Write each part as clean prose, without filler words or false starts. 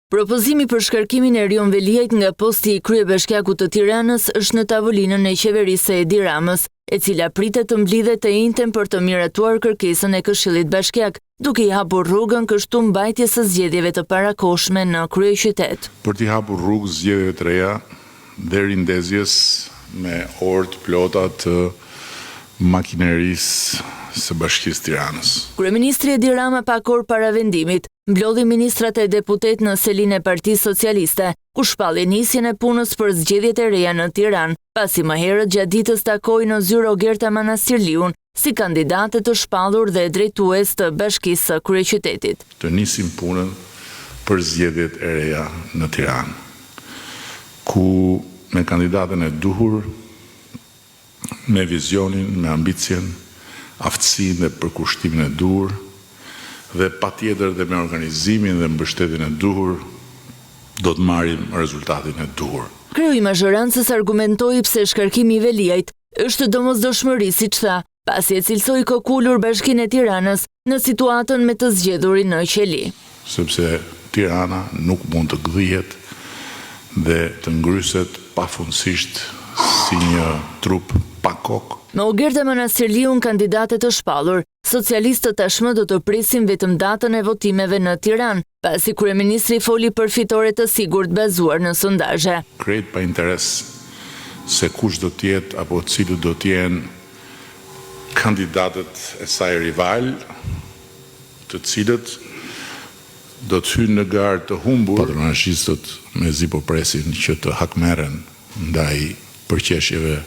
Propozimi për shkarkimin e Rion Veliajt nga posti i kryebashkiakut të Tiranës është në tavolinën e qeverisë së Edi Ramës, e cila pritet të mblidhet të njëjtën për të miratuar kërkesën e Këshillit Bashkiak, duke i hapur rrugën kështu mbajtjes së zgjedhjeve të parakohshme në kryeqytet. Për t'i hapur rrugë zgjedhjeve të reja dhe rindezjes me orë të plota të makinerisë së Bashkisë Tiranës. Kryeministri Edi Rama pak orë para vendimit mblodhi ministrat e deputet në selinë e Partisë Socialiste, ku shpalli nisjen e punës për zgjedhjet e reja në Tiranë, pasi më herët gjatë ditës takoi në zyrë Ogerta Manastirliun si kandidate të shpallur dhe drejtues të Bashkisë së Kryeqytetit. Të nisim punën për zgjedhjet e reja në Tiranë, ku me kandidatën e duhur, me vizionin, me ambicien, aftësinë dhe përkushtimin e duhur, dhe patjetër dhe me organizimin dhe mbështetjen e duhur, do të marrim rezultatin e duhur. Kreu i mazhorancës argumentoi pse shkarkimi i Veliajt është domosdoshmëri, siç tha, pasi e cilësoi kokullur Bashkinë e Tiranës në situatën me të zgjedhurin në qeli. Sepse Tirana nuk mund të gdhihet dhe të ngryset pafundësisht si një trup pa kokë. Me Ogerta Manastirliun kandidate të shpallur, socialistët tashmë do të presin vetëm datën e votimeve në Tiranë, pasi kryeministri foli për fitore të sigurt bazuar në sondazhe. Krejt pa interes se kush do të jetë apo cilët do të jenë kandidatët e saj rival, të cilët do të hynë në garë të humbur. Patronashistët mezi po presin që të hakmerren ndaj përqeshjeve.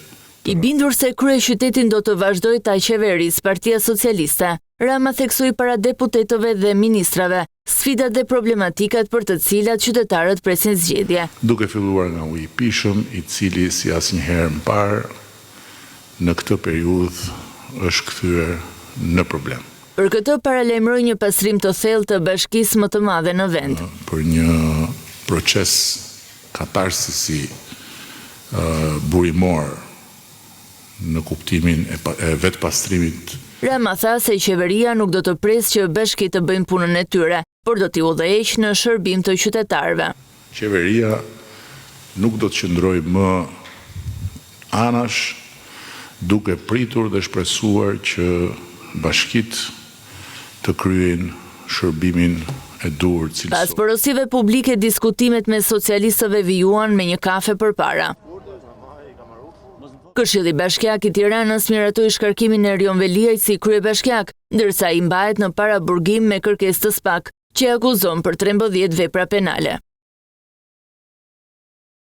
I bindur se kryeqytetin do të vazhdojë ta qeverisë Partia Socialiste, Rama theksoi para deputetëve dhe ministrave sfidat dhe problematikat për të cilat qytetarët presin zgjedhje. Duke filluar nga uji i pishëm, i cili si asnjëherë më parë në këtë periudhë është kthyer në problem. Për këtë paralajmëroi një pastrim të thellë të bashkisë më të madhe në vend. Për një proces katarsisi burimor në kuptimin e vetë pastrimit. Rama tha se qeveria nuk do të presë që bashkitë të bëjnë punën e tyre, por do t'i udhëheqë në shërbim të qytetarëve. Qeveria nuk do të qëndrojë më anash duke pritur dhe shpresuar që bashkitë të kryejnë shërbimin e duhur cilësor. Pas porosive publike, diskutimet me socialistëve vijuan me një kafe përpara. Këshilli Bashkiak i Tiranës miratoi shkarkimin e Rion Veliajt si kryebashkiak, ndërsa i mbahet në paraburgim me kërkesë të SPAK, që akuzon për 13 vepra penale.